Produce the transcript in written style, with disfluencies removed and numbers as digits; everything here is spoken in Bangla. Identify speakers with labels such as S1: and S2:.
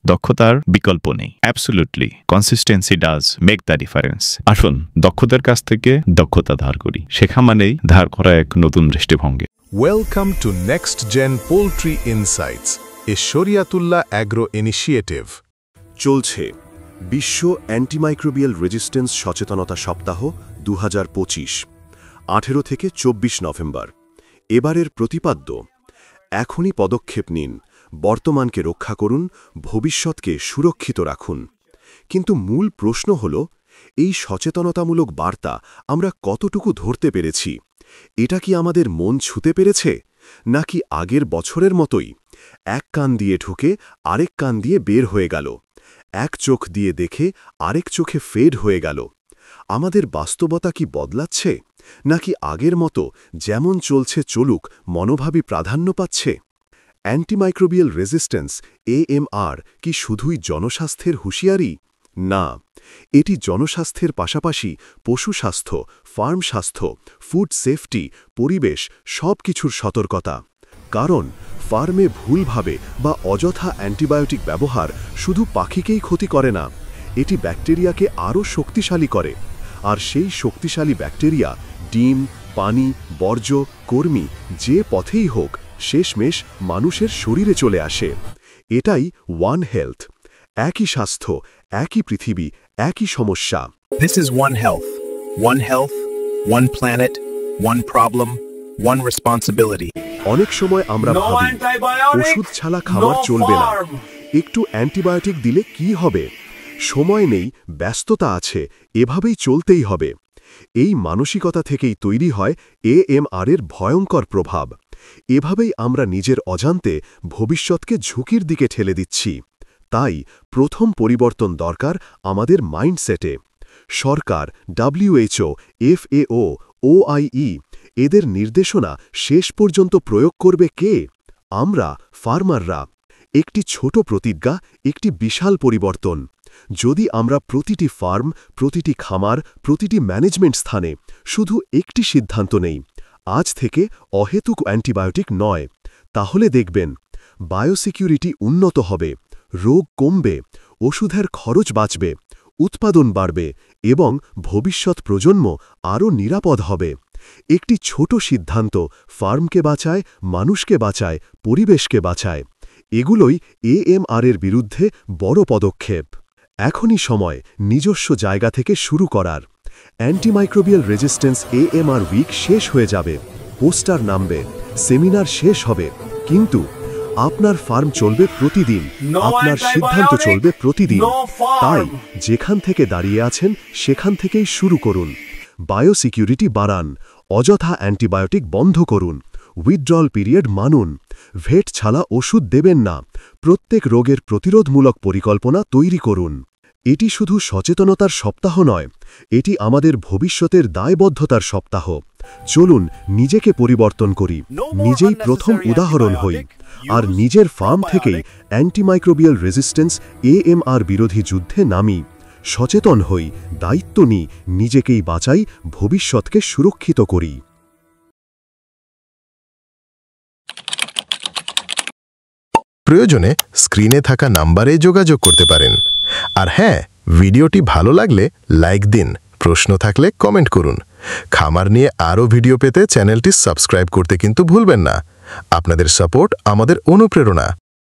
S1: দক্ষতার বিকল্প নেই। Absolutely consistency does make the difference. আসুন দক্ষতার কাছ থেকে দক্ষতা ধার করি, শেখা মানেই ধার করা এক নতুন দৃষ্টিভঙ্গি।
S2: Welcome to Next Gen Poultry Insights, a Shariatullah Agro Initiative.
S3: চলছে বিশ্ব অ্যান্টিমাইক্রোবিয়াল রেজিস্ট্যান্স সচেতনতা সপ্তাহ 2025, 18 থেকে 24 নভেম্বর। এবারের প্রতিপাদ্য, এখনই পদক্ষেপ নিন, বর্তমানকে রক্ষা করুন, ভবিষ্যৎকে সুরক্ষিত রাখুন। কিন্তু মূল প্রশ্ন হল, এই সচেতনতামূলক বার্তা আমরা কতটুকু ধরতে পেরেছি? এটা কি আমাদের মন ছুঁতে পেরেছে, নাকি আগের বছরের মতোই এক কান দিয়ে ঢুকে আরেক কান দিয়ে বের হয়ে গেল, এক চোখ দিয়ে দেখে আরেক চোখে ফেড হয়ে গেল? আমাদের বাস্তবতা কি বদলাচ্ছে, নাকি আগের মতো যেমন চলছে চলুক মনোভাবই প্রাধান্য পাচ্ছে? অ্যান্টিমাইক্রোবিয়াল রেজিস্ট্যান্স AMR কি শুধুই জনস্বাস্থ্যের হুঁশিয়ারি? না, এটি জনস্বাস্থ্যের পাশাপাশি পশু স্বাস্থ্য, ফার্ম স্বাস্থ্য, ফুড সেফটি, পরিবেশ সব কিছুর সতর্কতা। কারণ ফার্মে ভুলভাবে বা অযথা অ্যান্টিবায়োটিক ব্যবহার শুধু পাখিকেই ক্ষতি করে না, এটি ব্যাকটেরিয়াকে আরও শক্তিশালী করে। আর সেই শক্তিশালী ব্যাকটেরিয়া ডিম, পানি, বর্জ্য, কর্মী যে পথেই হোক শেষমেশ মানুষের শরীরে চলে আসে। এটাই ওয়ান হেলথ, একই স্বাস্থ্য, একই পৃথিবী, একই সমস্যা।
S4: This is One Health. One health, one planet, one problem, one responsibility.
S2: অনেক সময় আমরা ভাবি ওষুধ ছাড়া খাবার চলবে না, একটু অ্যান্টিবায়োটিক দিলে কি হবে? সময় নেই, ব্যস্ততা আছে, এভাবেই চলতেই হবে। এই মানসিকতা থেকেই তৈরি হয় AMR এর ভয়ঙ্কর প্রভাব। এভাবেই আমরা নিজের অজান্তে ভবিষ্যৎকে ঝুঁকির দিকে ঠেলে দিচ্ছি। তাই প্রথম পরিবর্তন দরকার আমাদের মাইন্ডসেটে। সরকার, WHO, FAO, OIE এদের নির্দেশনা শেষ পর্যন্ত প্রয়োগ করবে কে? আমরা, ফার্মাররা। একটি ছোট প্রতিজ্ঞা, একটি বিশাল পরিবর্তন। যদি আমরা প্রতিটি ফার্ম, প্রতিটি খামার, প্রতিটি ম্যানেজমেন্ট স্থানে শুধু একটি সিদ্ধান্ত নেই, আজ থেকে অহেতুক অ্যান্টিবায়োটিক নয়, তাহলে দেখবেন বায়োসিকিউরিটি উন্নত হবে, রোগ কমবে, ওষুধের খরচ বাঁচবে, উৎপাদন বাড়বে এবং ভবিষ্যৎ প্রজন্ম আরও নিরাপদ হবে। একটি ছোট সিদ্ধান্ত ফার্মকে বাঁচায়, মানুষকে বাঁচায়, পরিবেশকে বাঁচায়। এগুলোই AMR এর বিরুদ্ধে বড় পদক্ষেপ। এখনই সময় নিজস্ব জায়গা থেকে শুরু করার। অ্যান্টিমাইক্রোবিয়াল রেজিস্ট্যান্স AMR উইক শেষ হয়ে যাবে, পোস্টার নামবে, সেমিনার শেষ হবে, কিন্তু আপনার ফার্ম চলবে প্রতিদিন, আপনার সিদ্ধান্ত চলবে প্রতিদিন। তাই যেখান থেকে দাঁড়িয়ে আছেন সেখান থেকেই শুরু করুন। বায়োসিকিউরিটি বাড়ান, অযথা অ্যান্টিবায়োটিক বন্ধ করুন, উইথড্রল পিরিয়ড মানুন, ভেট ছাড়া ওষুধ দেবেন না, প্রত্যেক রোগের প্রতিরোধমূলক পরিকল্পনা তৈরি করুন। এটি শুধু সচেতনতার সপ্তাহ নয়, এটি আমাদের ভবিষ্যতের দায়বদ্ধতার সপ্তাহ। চলুন নিজেকে পরিবর্তন করি, নিজেই প্রথম উদাহরণ হই, আর নিজের ফার্ম থেকেই অ্যান্টিমাইক্রোবিয়াল রেজিস্ট্যান্স AMR বিরোধী যুদ্ধে নামি। সচেতন হই, দায়িত্ব নিই, নিজেকেই বাঁচাই, ভবিষ্যৎকে সুরক্ষিত করি। প্রয়োজনে স্ক্রিনে থাকা নাম্বারে যোগাযোগ করতে পারেন। আর হ্যাঁ, ভিডিওটি ভালো লাগলে লাইক দিন, প্রশ্ন থাকলে কমেন্ট করুন। খামার নিয়ে আরও ভিডিও পেতে চ্যানেলটি সাবস্ক্রাইব করতে কিন্তু ভুলবেন না। আপনাদের সাপোর্ট আমাদের অনুপ্রেরণা।